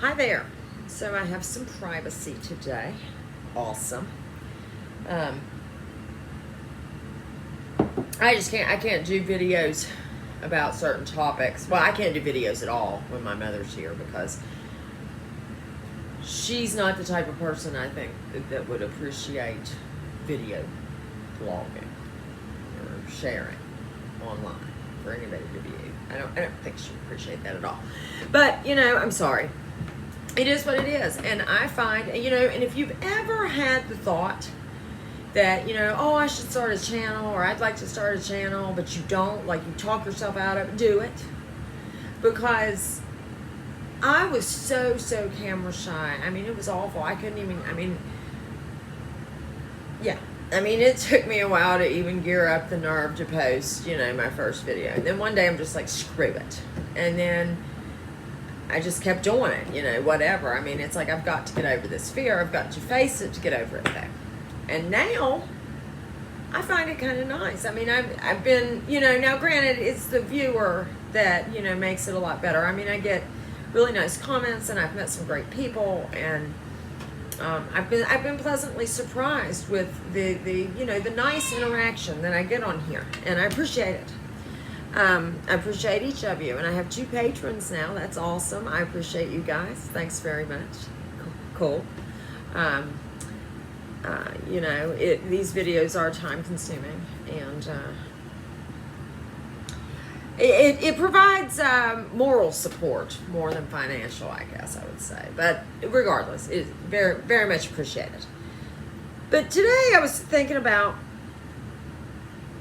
Hi there. So I have some privacy today. Awesome. I can't do videos about certain topics. Well, I can't do videos at all when my mother's here because she's not the type of person I think that would appreciate video blogging or sharing online for anybody to view. I don't think she'd appreciate that at all. But, I'm sorry. It is what it is. And I find, and if you've ever had the thought that, oh, I should start a channel, or I'd like to start a channel, but you don't, like you talk yourself out of it, do it. Because I was so camera shy. I mean, it was awful. I couldn't even, it took me a while to even gear up the nerve to post, my first video. And then one day I'm just like, screw it. And then I just kept doing it, whatever. It's like I've got to get over this fear. I've got to face it to get over it though. And now I find it kind of nice. I've been, now granted it's the viewer that, makes it a lot better. I get really nice comments and I've met some great people and I've been pleasantly surprised with the nice interaction that I get on here, and I appreciate it. I appreciate each of you, and I have 2 patrons now. That's awesome. I appreciate you guys. Thanks very much. Cool. These videos are time consuming, and it provides moral support more than financial, I guess I would say. But regardless, it's very, very much appreciated. But today I was thinking about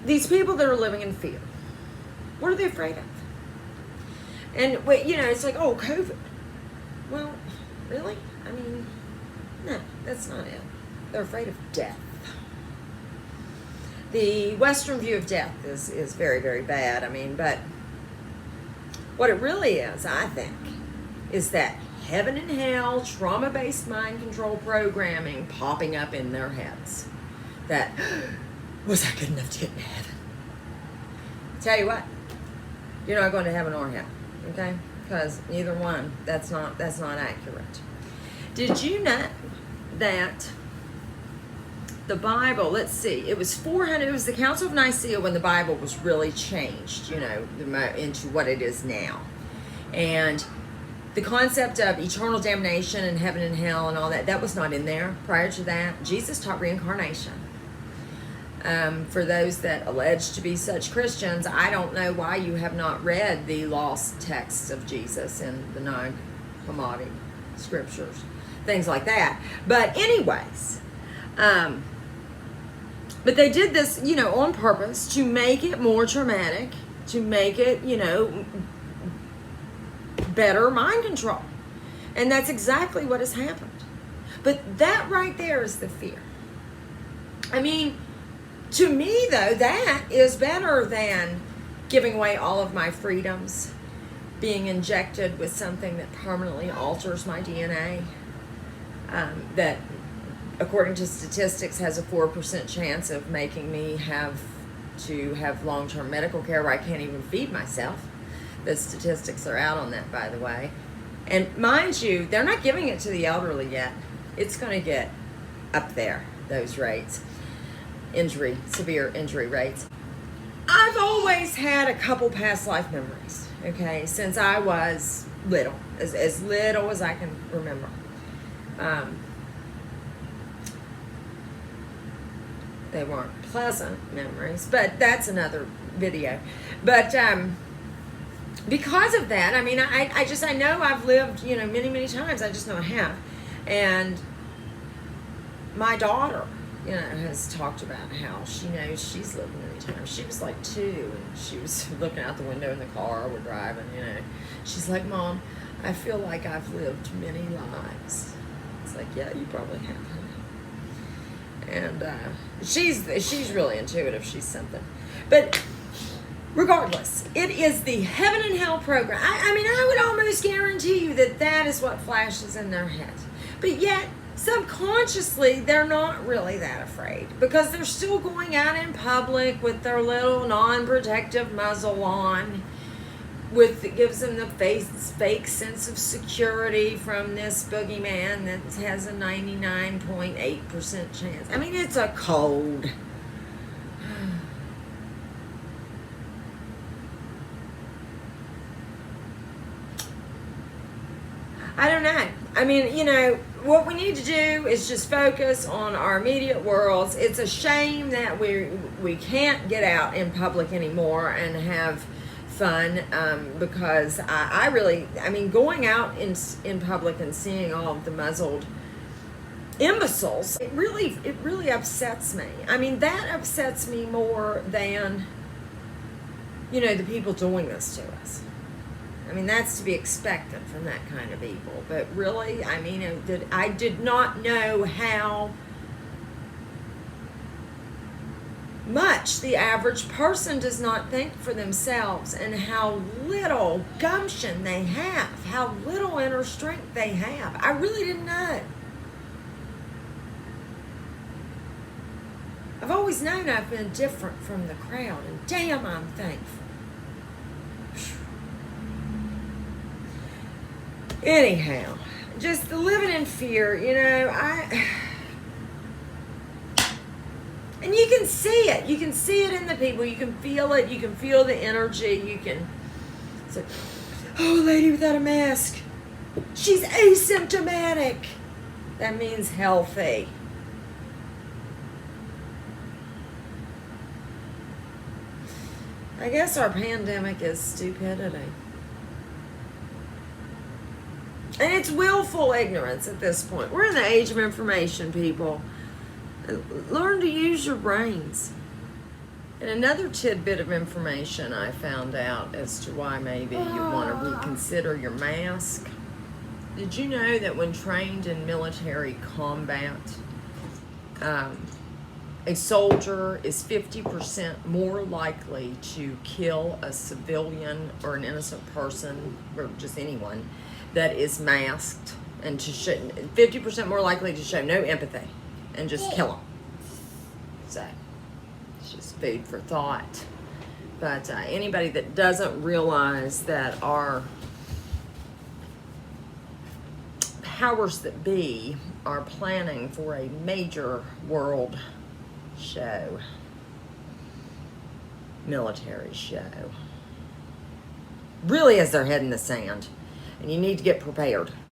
these people that are living in fear. What are they afraid of? And, it's like, oh, COVID. Well, really? No, that's not it. They're afraid of death. The Western view of death is very, very bad. But what it really is, I think, is that heaven and hell, trauma-based mind control programming popping up in their heads. That, was I good enough to get into heaven? Tell you what, you're not going to heaven or hell, okay? Because neither one, that's not accurate. Did you know that the Bible, let's see, it was the Council of Nicaea when the Bible was really changed, into what it is now. And the concept of eternal damnation and heaven and hell and all that was not in there. Prior to that, Jesus taught reincarnation. For those that allege to be such Christians, I don't know why you have not read the lost texts of Jesus in the Nag Hammadi scriptures, things like that. But anyways, but they did this, on purpose to make it more traumatic, to make it, better mind control. And that's exactly what has happened. But that right there is the fear. To me, though, that is better than giving away all of my freedoms, being injected with something that permanently alters my DNA, that, according to statistics, has a 4% chance of making me have long-term medical care where I can't even feed myself. The statistics are out on that, by the way. And mind you, they're not giving it to the elderly yet. It's going to get up there, those rates. Severe injury rates. I've always had a couple past life memories, okay, since I was little, as little as I can remember. They weren't pleasant memories, but that's another video. But because of that, I know I've lived, many times. I just know I have. And my daughter, has talked about how she knows she's lived many times. She was like 2, and she was looking out the window in the car we're driving, She's like, Mom, I feel like I've lived many lives. It's like, yeah, you probably have, honey. And she's really intuitive. She's something. But regardless, it is the heaven and hell program. I would almost guarantee you that is what flashes in their heads. But yet, subconsciously, they're not really that afraid because they're still going out in public with their little non-protective muzzle on, It gives them the fake sense of security from this boogeyman that has a 99.8% chance. I mean, it's a cold. I don't know. I mean, what we need to do is just focus on our immediate worlds. It's a shame that we can't get out in public anymore and have fun, because I really, going out in public and seeing all of the muzzled imbeciles, it really upsets me. I mean, that upsets me more than, the people doing this to us. I mean, that's to be expected from that kind of evil. But really, I did not know how much the average person does not think for themselves, and how little gumption they have, how little inner strength they have. I really didn't know. I've always known I've been different from the crowd, and damn, I'm thankful. Anyhow, just the living in fear, and you can see it. You can see it in the people. You can feel it. You can feel the energy. You can say, oh, lady without a mask. She's asymptomatic. That means healthy. I guess our pandemic is stupidity. And it's willful ignorance at this point. We're in the age of information, people. Learn to use your brains. And another tidbit of information I found out as to why maybe you want to reconsider your mask. Did you know that when trained in military combat, a soldier is 50% more likely to kill a civilian or an innocent person, or just anyone, that is masked, and 50% more likely to show no empathy and just kill them. So it's just food for thought. But anybody that doesn't realize that our powers that be are planning for a major world show, military show, really has their head in the sand, and you need to get prepared.